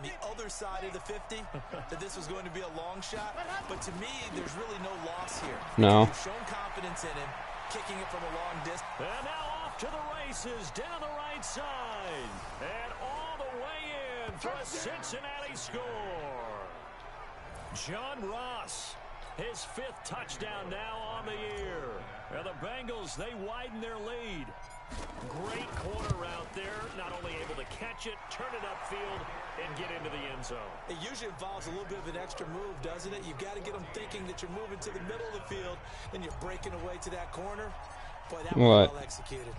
the other side of the 50 that this was going to be a long shot. But to me, there's really no loss here. No. You've shown confidence in him, kicking it from a long distance. And now off to the races, down the right side. And all the way in for a Cincinnati score. John Ross, his 5th touchdown now on the year. And the Bengals, they widen their lead. Great corner out there, not only able to catch it, turn it upfield, and get into the end zone. It usually involves a little bit of an extra move, doesn't it? You've got to get them thinking that you're moving to the middle of the field, and you're breaking away to that corner. Boy, that was well executed.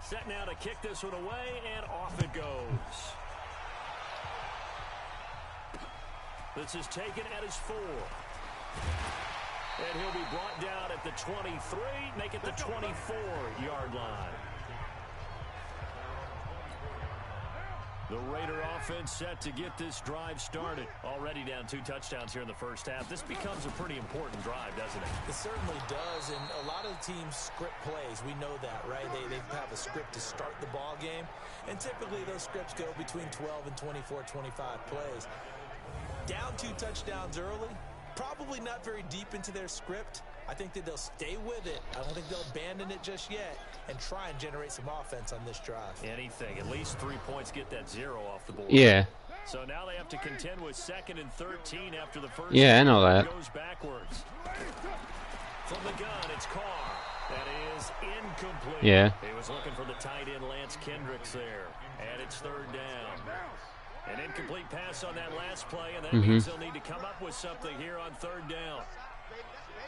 Set now to kick this one away, and off it goes. This is taken at his 4. And he'll be brought down at the 23, make it the 24-yard line. The Raider offense set to get this drive started. Already down 2 touchdowns here in the first half. This becomes a pretty important drive, doesn't it? It certainly does, and a lot of the teams script plays. We know that, right? They have a script to start the ball game, and typically those scripts go between 12 and 24, 25 plays. Down 2 touchdowns early, probably not very deep into their script. I think that they'll stay with it. I don't think they'll abandon it just yet and try and generate some offense on this drive. Anything. At least 3 points, get that 0 off the board. Yeah. So now they have to contend with 2nd and 13 after the first. Yeah, I know that. Goes backwards. From the gun, it's Carr. That is incomplete. Yeah. He was looking for the tight end Lance Kendricks there. And it's 3rd down. An incomplete pass on that last play, and that means they'll need to come up with something here on 3rd down.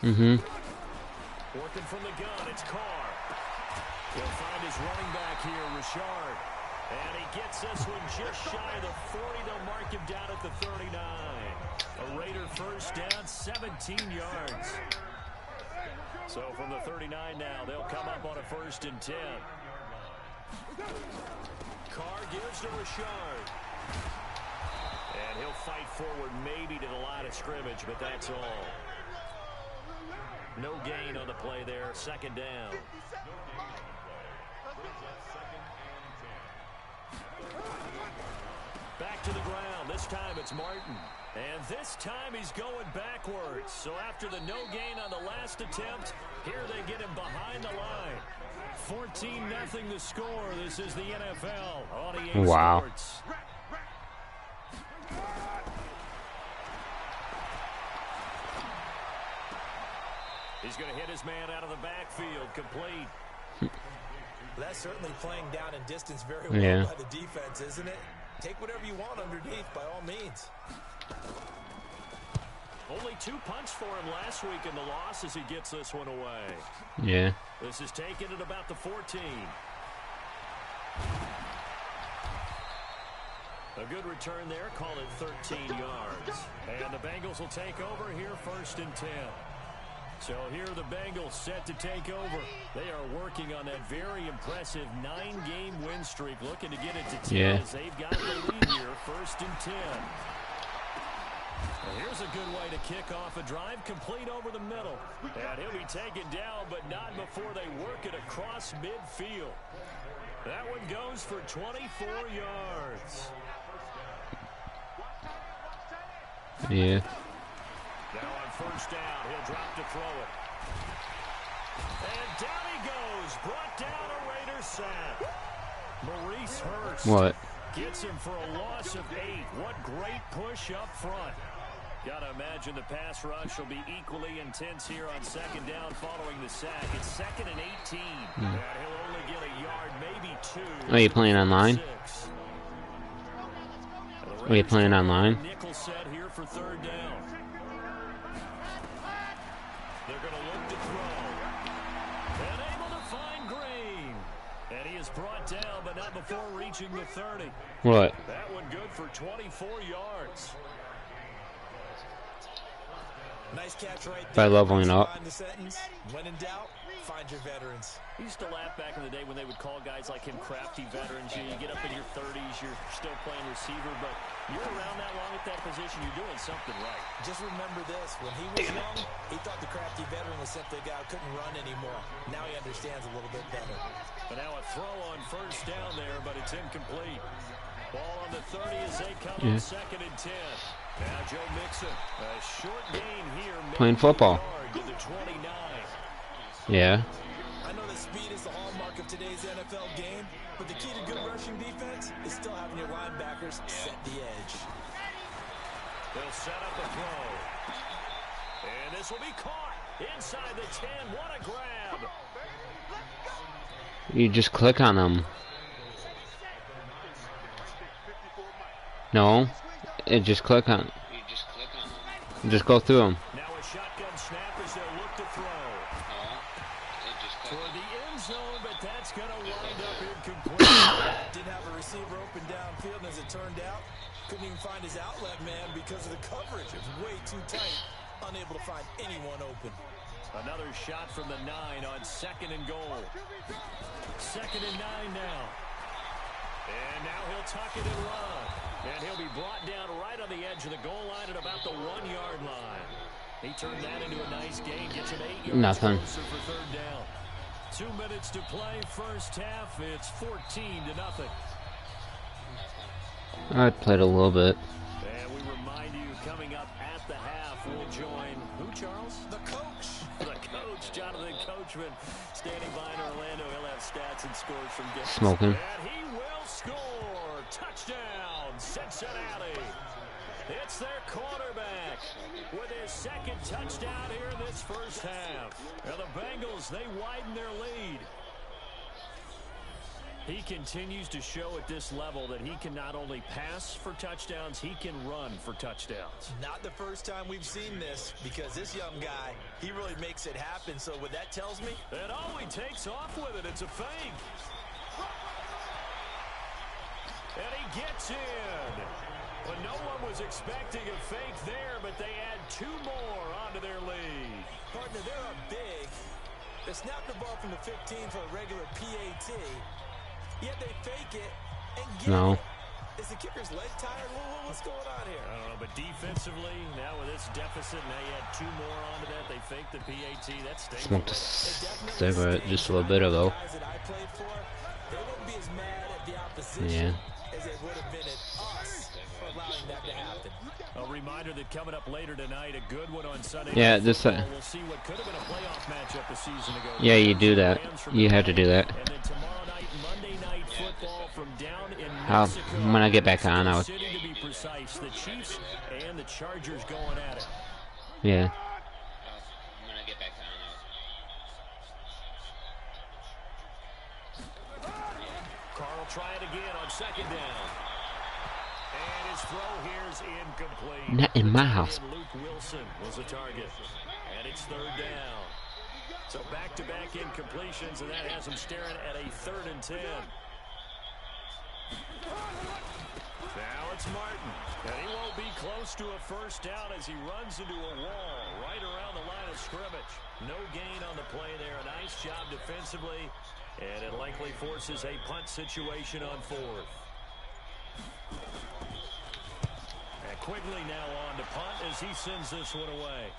Working from the gun, it's Carr. He'll find his running back here, Richard. And he gets this one just shy of the 40. They'll mark him down at the 39. A Raider first down, 17 yards. So from the 39 now, they'll come up on a 1st and 10. Carr gives to Richard. And he'll fight forward maybe to the line of scrimmage, but that's all. No gain on the play there, 2nd down. Back to the ground. This time it's Martin. And this time he's going backwards. So after the no gain on the last attempt, here they get him behind the line. 14-0 the score. This is the NFL on EA Sports. He's going to hit his man out of the backfield, complete. That's certainly playing down in distance very well by the defense, isn't it? Take whatever you want underneath, by all means. Only 2 punts for him last week in the loss as he gets this one away. Yeah. This is taken at about the 14. A good return there, call it 13 yards. And the Bengals will take over here, 1st and 10. So here are the Bengals set to take over. They are working on that very impressive 9-game win streak, looking to get it to 10 as they've got the lead here, 1st and 10. Well, here's a good way to kick off a drive, complete over the middle. And he'll be taken down, but not before they work it across midfield. That one goes for 24 yards. Yeah. Now on 1st down, he'll drop to throw it. And down he goes, brought down a Raider sack. Maurice Hurst gets him for a loss of 8. What great push up front. Gotta imagine the pass rush will be equally intense here on 2nd down following the sack. It's 2nd and 18. And he'll only get a yard, maybe 2. Are you playing online? Are you playing online? Nickel set here for 3rd down. They're going to look to throw. And able to find Green. And he is brought down, but not before reaching the 30. What? That one good for 24 yards. Nice catch right there. By leveling up. When in doubt, find your veterans. I used to laugh back in the day when they would call guys like him crafty veterans. You get up in your 30s, you're still playing receiver, but you're around that long at that position, you're doing something right. Just remember this, when he was young, he thought the crafty veteran was simply a guy who couldn't run anymore. Now he understands a little bit better. But now a throw on 1st down there, but it's incomplete. Ball on the 30 as they come on 2nd and Now Joe Mixon, a short gain here. Playing football. To the 29. Yeah. I know that speed is the hallmark of today's NFL game, but the key to good rushing defense is still having your linebackers set the edge. They'll set up a throw. And this will be caught inside the 10. What a grab. You just click on them. No. Just click on. Just go through them. Now a shotgun snap as they'll look to throw. For the end zone, but that's going to wind up incomplete. Didn't have a receiver open downfield, and as it turned out, couldn't even find his outlet man because of the coverage. It was way too tight, unable to find anyone open. Another shot from the 9 on 2nd and goal. 2nd and 9 now. And now he'll tuck it and run. And he'll be brought down right on the edge of the goal line at about the 1-yard line. He turned that into a nice gain. Gets him 8 yards Nothing. closer for 3rd down. 2 minutes to play. First half. It's 14-0. I played a little bit. And we remind you, coming up at the half, we'll join who, Charles? The coach. The coach, Jonathan Coachman, standing by in Orlando. He'll have stats and scores from games. Smoking. And he will score. Touchdown, Cincinnati. It's their quarterback with his 2nd touchdown here in this first half. Now the Bengals, they widen their lead. He continues to show at this level that he can not only pass for touchdowns, he can run for touchdowns. Not the first time we've seen this, because this young guy, he really makes it happen. So what that tells me? And oh, he takes off with it. It's a fake. And he gets in. But no one was expecting a fake there, but they add 2 more onto their lead. Partner, they're up big. They snap the ball from the 15 for a regular PAT. Yet they fake it and get it. Is the kicker's leg tired? What's going on here? I don't know, but defensively, now with this deficit, now you add 2 more onto that. They fake the PAT. That stays. Smoked a cigarette just a little bit ago. Guys that I played for, they wouldn't be as mad at the opposition as they would have been at us for allowing that to happen. A reminder that coming up later tonight, a good one on Sunday. Yeah, this. We'll see what could have been a playoff matchup a season ago. Yeah, you do that. You have to do that. And then tomorrow night, Monday Night Football from down in Mexico. When I get back on, I'll. City, to be precise, the Chiefs and the Chargers going at it. Yeah. Carl will try it again on 2nd down. And his throw here is incomplete. Not in my house. Luke Wilson was the target. And it's 3rd down. So back-to-back incompletions, and that has him staring at a 3rd and 10. Now it's Martin. And he won't be close to a first down as he runs into a wall right around the line of scrimmage. No gain on the play there. A nice job defensively. And it likely forces a punt situation on 4th. And Quigley now on to punt as he sends this one away.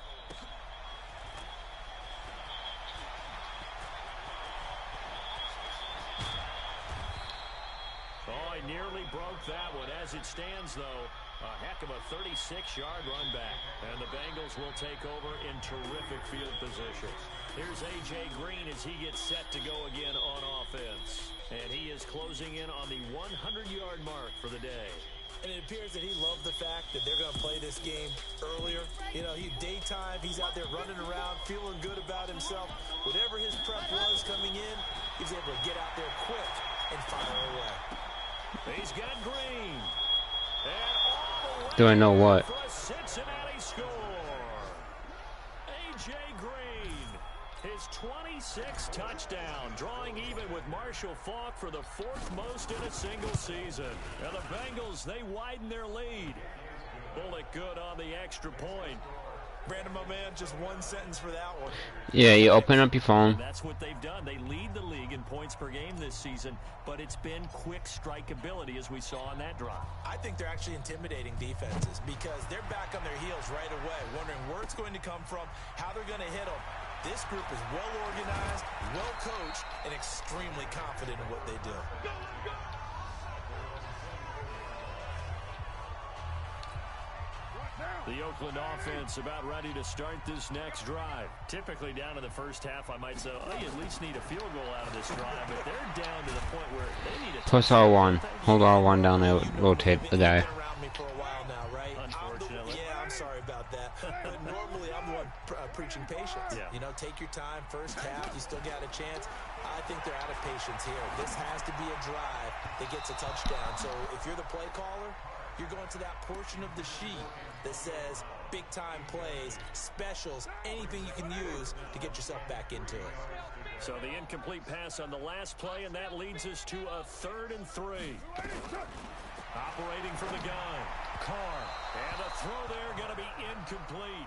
Oh, he nearly broke that one. As it stands, though, a heck of a 36-yard run back. And the Bengals will take over in terrific field position. Here's A.J. Green as he gets set to go again on offense. And he is closing in on the 100-yard mark for the day. And it appears that he loved the fact that they're going to play this game earlier. You know, daytime, he's out there running around, feeling good about himself. Whatever his prep was coming in, he was able to get out there quick and fire away. He's got Green. And all the way Do I know what? for a Cincinnati score. A.J. Green, his 26th touchdown, drawing even with Marshall Faulk for the 4th most in a single season. And the Bengals, they widen their lead. Bullet good on the extra point. Brandon, my man, just one sentence for that one. Yeah, you open up your phone. That's what they've done. They lead the league in points per game this season, but it's been quick strike ability as we saw on that drive. I think they're actually intimidating defenses because they're back on their heels right away, wondering where it's going to come from, how they're going to hit them. This group is well organized, well coached, and extremely confident in what they do. The Oakland offense about ready to start this next drive. Typically down in the first half, I might say, oh, you at least need a field goal out of this drive, but they're down to the point where they need a Push R1. Hold R1 down there. Rotate the guy. Unfortunately. Yeah, I'm sorry about that. But normally I'm the one preaching patience. Yeah. You know, take your time. First half, you still got a chance. I think they're out of patience here. This has to be a drive that gets a touchdown. So if you're the play caller, you're going to that portion of the sheet that says big-time plays, specials, anything you can use to get yourself back into it. So the incomplete pass on the last play, and that leads us to a 3rd and 3. Operating from the gun, Carr. And the throw there going to be incomplete.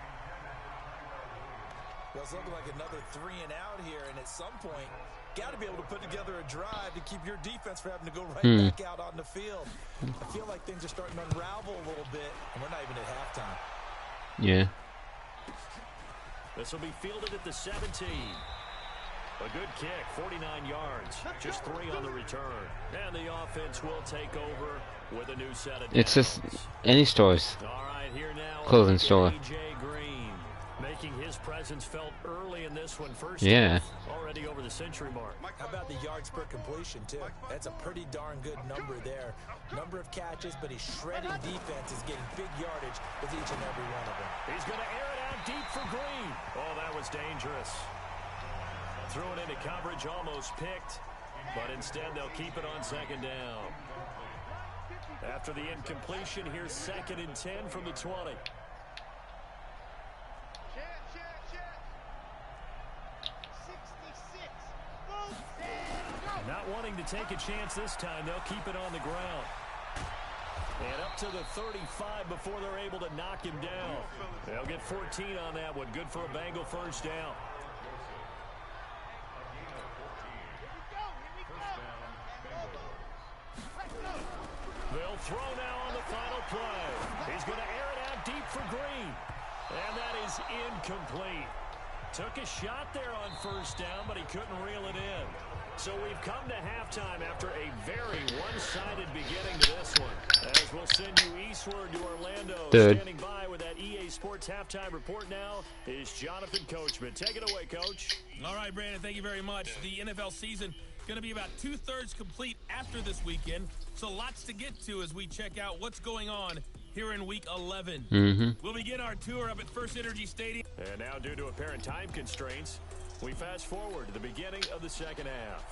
Well, it's looking like another 3 and out here, and at some point, got to be able to put together a drive to keep your defense from having to go right back out on the field. I feel like things are starting to unravel a little bit, and we're not even at halftime. Yeah. This will be fielded at the 17. A good kick, 49 yards, just 3 on the return. And the offense will take over with a new set of downs. It's just any stores. All right, here now, Clothing store. AJ Green, making his presence felt early in this one. First Yeah. already over the century mark. How about the yards per completion, too? That's a pretty darn good number there. Number of catches, but he's shredding defense, is getting big yardage with each and every one of them. He's going to air it out deep for Green. Oh, that was dangerous. Threw it into coverage, almost picked, but instead they'll keep it on 2nd down. After the incompletion, here's 2nd and 10 from the 20. Not wanting to take a chance this time, they'll keep it on the ground. And up to the 35 before they're able to knock him down. They'll get 14 on that one. Good for a Bengal first down. They'll throw now on the final play. He's going to air it out deep for Green. And that is incomplete. Took a shot there on 1st down, but he couldn't reel it in. So we've come to halftime after a very one-sided beginning to this one. As we'll send you eastward to Orlando. Dude. Standing by with that EA Sports halftime report now is Jonathan Coachman. Take it away, Coach. All right, Brandon, thank you very much. The NFL season going to be about 2/3 complete after this weekend, so lots to get to as we check out what's going on here in Week 11. We'll begin our tour up at First Energy Stadium. And now, due to apparent time constraints, we fast forward to the beginning of the 2nd half.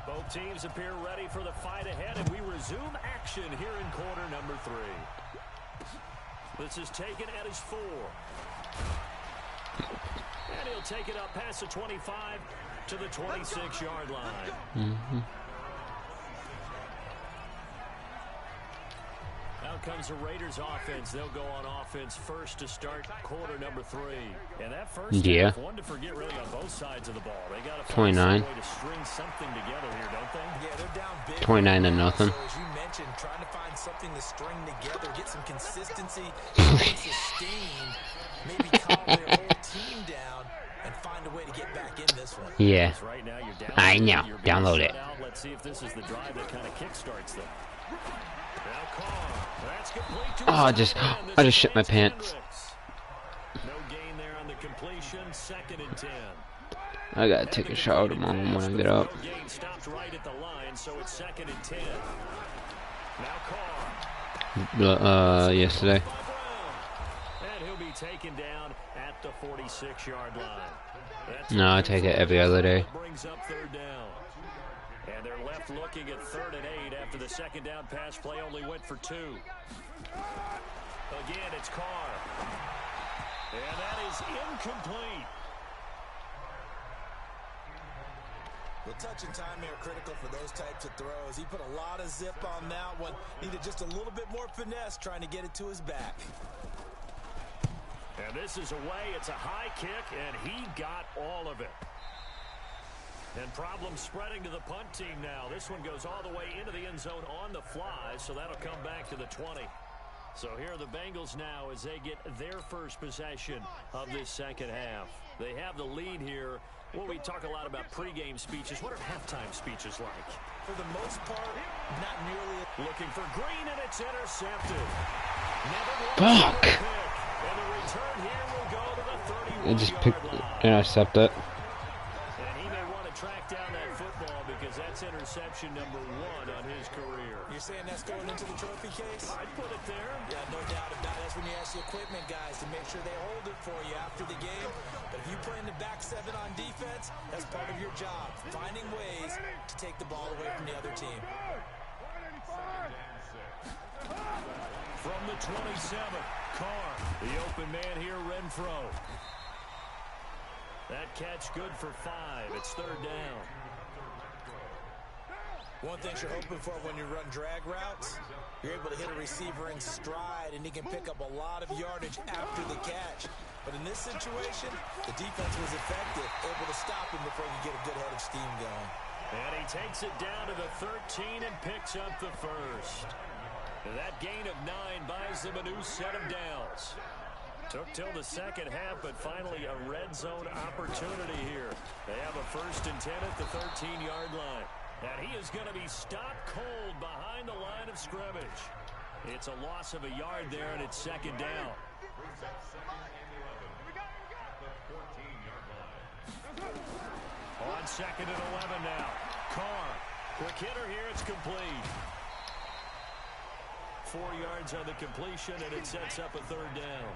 Both teams appear ready for the fight ahead, and we resume action here in quarter number 3. This is taken at his 4. And he'll take it up past the 25 to the 26-yard line. Now comes the Raiders offense. They'll go on offense first to start quarter number 3. And that first half, one to forget really on both sides of the ball. They got to find some way to string something together here, don't they? Yeah, they're down big. 29 to nothing. So as you mentioned, trying to find something to string together, get some consistency, sustained, maybe calm their whole team down and find a way to get back in this one. Yeah. Right now, you're down. I know. Download it. Let's see if this is the drive that kind of kickstarts them. Oh, I just shit my pants. No gain there on the completion. 2nd and 10. I gotta take a shower tomorrow when I get up. No gain stopped right at the line, so it's 2nd and 10. Now Carr. Yesterday. And he'll be taken down at the 46-yard line. No, I take it every other day. Brings up 3rd down. And they're left looking at 3rd and 8 after the 2nd down pass play only went for 2. Again, it's Carr. And that is incomplete. Well, touch and time are critical for those types of throws. He put a lot of zip on that one. Needed just a little bit more finesse trying to get it to his back. And this is away. It's a high kick, and he got all of it. And problems spreading to the punt team now. This one goes all the way into the end zone on the fly, so that'll come back to the 20. So here are the Bengals now as they get their first possession of this 2nd half. They have the lead here Well, we talk a lot about pregame speeches. What are halftime speeches like? For the most part, not nearly. Looking for Green, and it's intercepted. Fuck. And the return here will go to the 31-yard Just line. intercept it. And he may want to track down that football because that's interception number 1 on his career. You're saying that's going into the trophy case? I'd put it there. Yeah, no doubt about it. That's when you ask the equipment guys to make sure they hold it for you after the game. But if you play in the back 7 on defense, that's part of your job, finding ways to take the ball away from the other team. From the 27, Carr, the open man here, Renfro. That catch good for 5. It's 3rd down. One thing you're hoping for when you run drag routes, you're able to hit a receiver in stride, and he can pick up a lot of yardage after the catch. But in this situation, the defense was effective, able to stop him before he could get a good head of steam going. And he takes it down to the 13 and picks up the first. That gain of 9 buys them a new set of downs. Took till the second half, but finally a red zone opportunity here. They have a 1st and 10 at the 13-yard line. And he is going to be stopped cold behind the line of scrimmage. It's a loss of a yard there, and it's 2nd down. On 2nd and 11 now. Carr, quick hitter here, it's complete. 4 yards on the completion, and it sets up a 3rd down.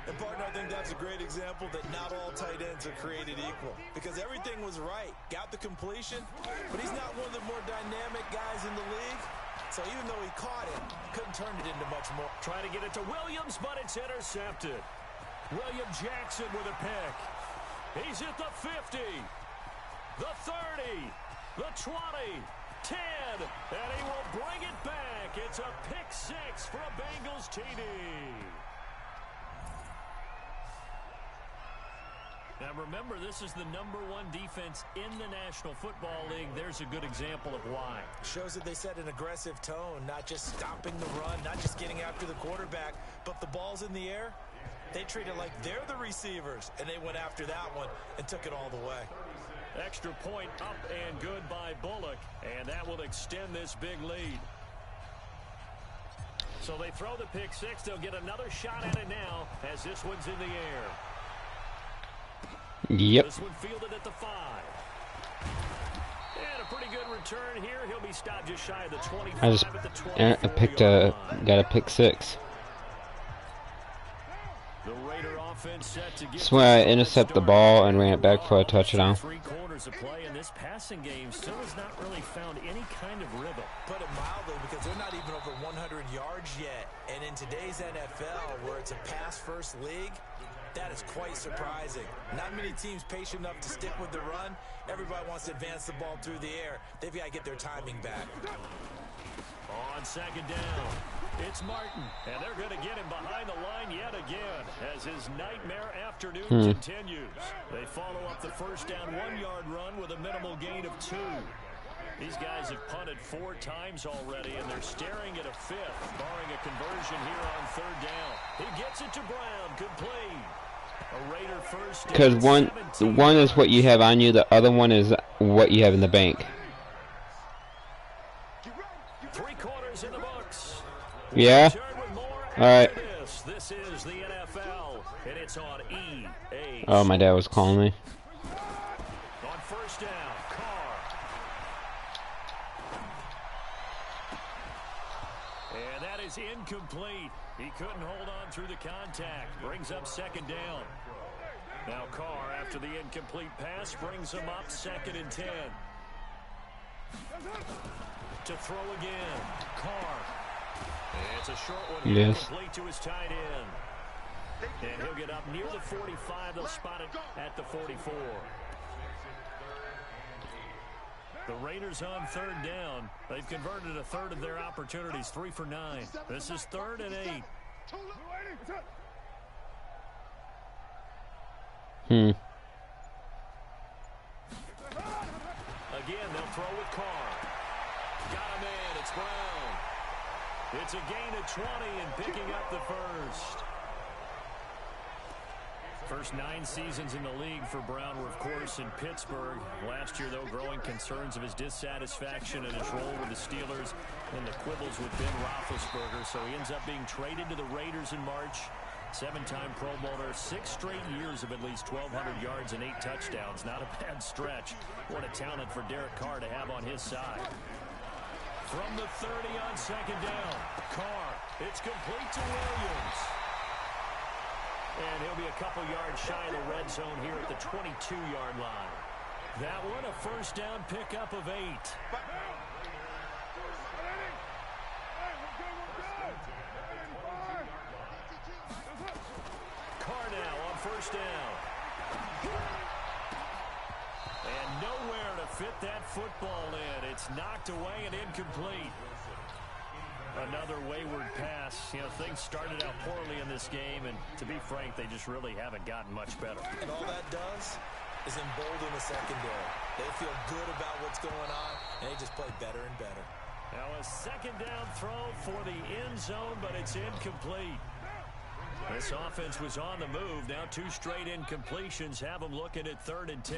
And, partner, I think that's a great example that not all tight ends are created equal. Because everything was right. Got the completion, but he's not one of the more dynamic guys in the league. So even though he caught it, couldn't turn it into much more. Trying to get it to Williams, but it's intercepted. William Jackson with a pick. He's at the 50, the 30, the 20, 10, and he will bring it back. It's a pick 6 for a Bengals TD. Now remember, this is the #1 defense in the National Football League. There's a good example of why. Shows that they set an aggressive tone, not just stopping the run, not just getting after the quarterback, but the ball's in the air. They treat it like they're the receivers, and they went after that one and took it all the way. Extra point up and good by Bullock, and that will extend this big lead. So they throw the pick 6. They'll get another shot at it now as this one's in the air. Yep. This one fielded at the 5. And a pretty good return here. He'll be stopped just shy of the 25 I just at the 24-yard line. got a pick 6. The Raider offense set to get Swear I intercepted the ball and ran it back for a touchdown. 3 quarters of play, and this passing game still has not really found any kind of rhythm. Put it mildly, because they're not even over 100 yards yet. And in today's NFL, where it's a pass-first league, that is quite surprising. Not many teams patient enough to stick with the run. Everybody wants to advance the ball through the air. They've got to get their timing back. On 2nd down, it's Martin, and they're going to get him behind the line yet again as his nightmare afternoon continues. They follow up the first down 1-yard run with a minimal gain of 2. These guys have punted 4 times already, and they're staring at a 5th, barring a conversion here on 3rd down. He gets it to Brown, complete. A Raider first down. Because one is what you have on you, the other one is what you have in the bank. 3 quarters in the books. Yeah? Alright. This is the NFL, and it's on EA. Oh, my dad was calling me. On 1st down, Carr. And that is incomplete. He couldn't hold on through the contact. Brings up 2nd down. Now Carr, after the incomplete pass, brings him up 2nd and 10. To throw again, Carr. It's a short one here, complete to his tight end. And he'll get up near the 45. They'll spot it at the 44. The Raiders on 3rd down. They've converted a 3rd of their opportunities, 3 for 9. This is 3rd and 8. Again, they'll throw with Carr. Got him in. It's Brown. It's a gain of 20 and picking up the first. First 9 seasons in the league for Brown were, of course, in Pittsburgh. Last year, though, growing concerns of his dissatisfaction in his role with the Steelers and the quibbles with Ben Roethlisberger. So he ends up being traded to the Raiders in March. 7-time Pro Bowler, 6 straight years of at least 1,200 yards and 8 touchdowns. Not a bad stretch. What a talent for Derek Carr to have on his side. From the 30 on second down, Carr. It's complete to Williams. And he'll be a couple yards shy of the red zone here at the 22-yard line. That one, a first down pickup of 8. Carr now on first down. And nowhere to fit that football in. It's knocked away and incomplete. Another wayward pass. You know, things started out poorly in this game, and to be frank, they just really haven't gotten much better. And all that does is embolden the secondary. They feel good about what's going on, and they just play better and better. Now a second down throw for the end zone, but it's incomplete. This offense was on the move. Now 2 straight incompletions have them looking at 3rd and 10.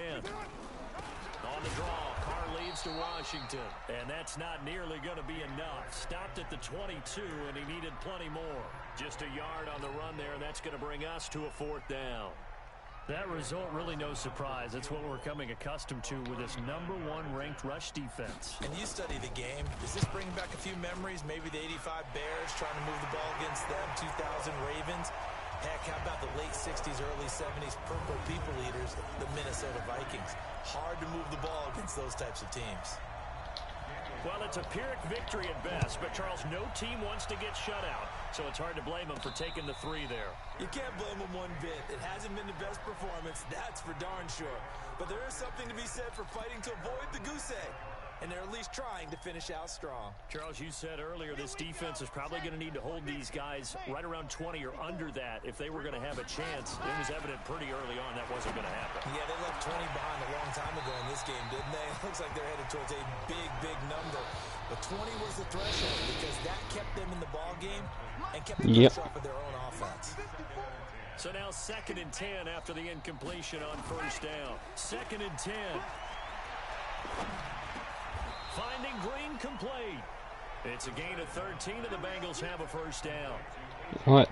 On the draw, Carr leads to Washington. And that's not nearly going to be enough. Stopped at the 22, and he needed plenty more. Just a yard on the run there, and that's going to bring us to a 4th down. That result really no surprise. It's what we're becoming accustomed to with this #1 ranked rush defense. And you study the game. Does this bring back a few memories? Maybe the 85 Bears trying to move the ball against them, 2000 Ravens. Heck, how about the late 60s, early 70s Purple People Eaters, the Minnesota Vikings? Hard to move the ball against those types of teams. Well, it's a Pyrrhic victory at best, but, Charles, no team wants to get shut out, so it's hard to blame them for taking the 3 there. You can't blame them one bit. It hasn't been the best performance, that's for darn sure. But there is something to be said for fighting to avoid the goose egg. And they're at least trying to finish out strong. Charles, you said earlier this defense is probably going to need to hold these guys right around 20 or under that if they were going to have a chance. It was evident pretty early on that wasn't going to happen. Yeah, they left 20 behind a long time ago in this game, didn't they? It looks like they're headed towards a big, big number. But 20 was the threshold because that kept them in the ball game and kept the pressure off of their own offense. So now 2nd and 10 after the incompletion on first down. 2nd and 10. Finding Green complete. It's a gain of 13, and the Bengals have a first down. What?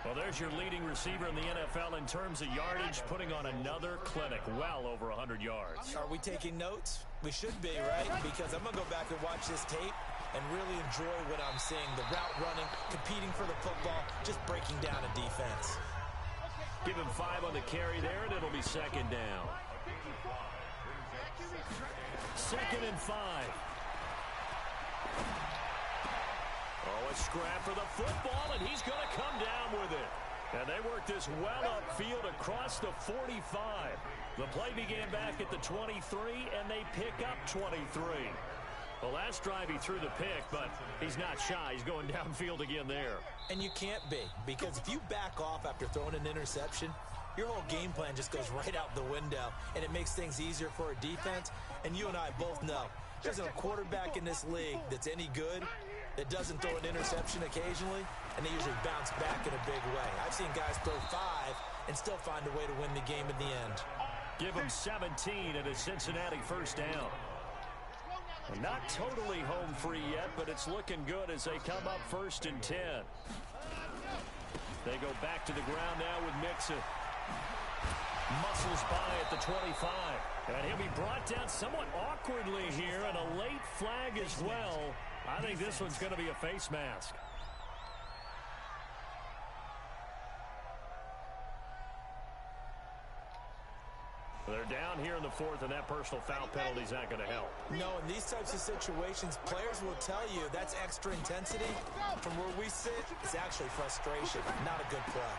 Well, there's your leading receiver in the NFL in terms of yardage, putting on another clinic, well over 100 yards. Are we taking notes? We should be, right? Because I'm going to go back and watch this tape and really enjoy what I'm seeing. The route running, competing for the football, just breaking down a defense. Give him 5 on the carry there, and it'll be 2nd down. 2nd and 5. Oh, a scrap for the football, and he's going to come down with it. And they work this well upfield across the 45. The play began back at the 23, and they pick up 23. The last drive he threw the pick, but he's not shy. He's going downfield again there. And you can't be, because if you back off after throwing an interception, your whole game plan just goes right out the window, and it makes things easier for a defense. And you and I both know there's a quarterback in this league that's any good that doesn't throw an interception occasionally, and they usually bounce back in a big way. I've seen guys throw 5 and still find a way to win the game in the end. Give them 17 at a Cincinnati first down. Not totally home free yet, but it's looking good as they come up 1st and 10. They go back to the ground now with Mixon. Muscles by at the 25. And he'll be brought down somewhat awkwardly here, and a late flag as well. I think this one's going to be a face mask. They're down here in the 4th, and that personal foul penalty is not going to help. No, in these types of situations, players will tell you that's extra intensity. From where we sit, it's actually frustration, not a good play.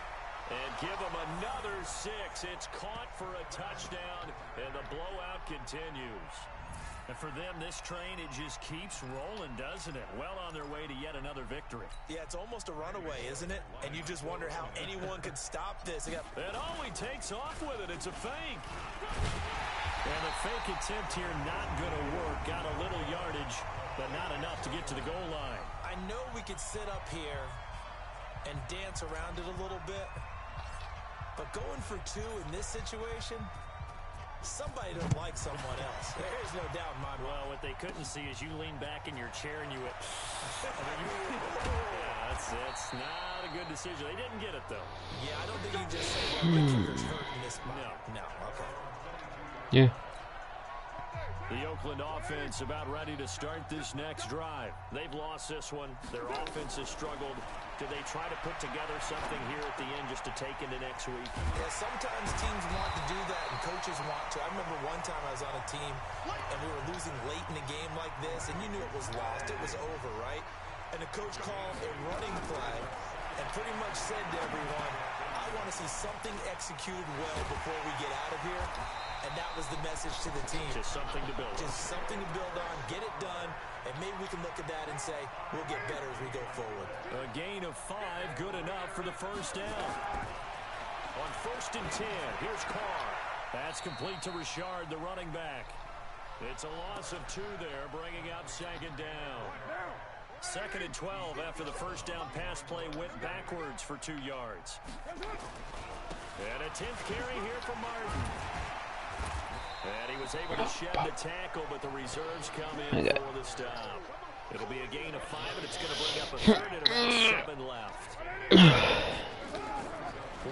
And give them another 6. It's caught for a touchdown, and the blowout continues. And for them, this train, it just keeps rolling, doesn't it? Well on their way to yet another victory. Yeah, it's almost a runaway, isn't it? And you just wonder how anyone could stop this. And he takes off with it. It's a fake. And the fake attempt here not going to work. Got a little yardage, but not enough to get to the goal line. I know we could sit up here and dance around it a little bit, But going for 2 in this situation, somebody doesn't like someone else. There's no doubt in my mind. Well, what they couldn't see is you lean back in your chair and you went, that's not a good decision. They didn't get it, though. Yeah, I don't think you can just say, well, the kicker's hurt in this spot. No, okay. Yeah. The Oakland offense about ready to start this next drive. They've lost this one. Their offense has struggled. Do they try to put together something here at the end just to take into next week? Yeah, sometimes teams want to do that and coaches want to. I remember one time I was on a team and we were losing late in a game like this, and you knew it was lost. It was over, right? And the coach called a running play and pretty much said to everyone, I want to see something executed well before we get out of here. And that was the message to the team. Just something to build on. Just something to build on, get it done, and maybe we can look at that and say, we'll get better as we go forward. A gain of 5, good enough for the first down. On 1st and 10, here's Carr. That's complete to Richard, the running back. It's a loss of 2 there, bringing up 2nd down. 2nd and 12 after the first down pass play went backwards for 2 yards. And a 10th carry here for Martin. And he was able to shed the tackle, but the reserves come in for the stop. It'll be a gain of 5, and it's going to bring up a 3rd and about 7 left.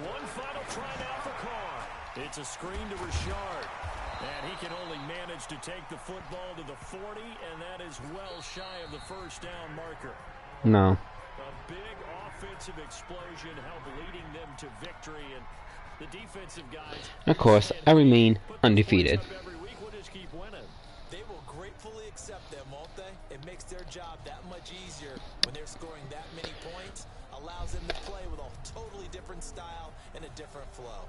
One final try now for Carr. It's a screen to Richard. And he can only manage to take the football to the 40, and that is well shy of the first down marker. No. A big offensive explosion helped leading them to victory, and the defensive guys... Of course, I remain undefeated. Every week, we'll just keep winning. They will gratefully accept them, won't they? It makes their job that much easier when they're scoring that many points, allows them to play with a totally different style and a different flow.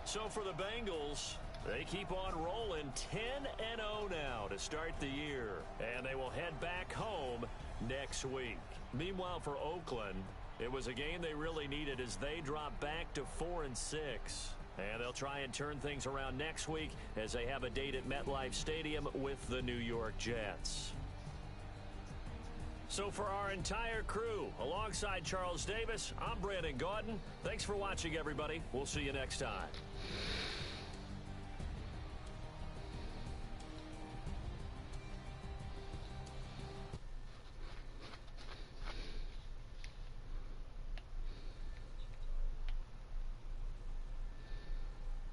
So for the Bengals, they keep on rolling 10-0 now to start the year. And they will head back home next week. Meanwhile, for Oakland, it was a game they really needed as they drop back to 4-6. And they'll try and turn things around next week as they have a date at MetLife Stadium with the New York Jets. So for our entire crew, alongside Charles Davis, I'm Brandon Gaudin. Thanks for watching, everybody. We'll see you next time.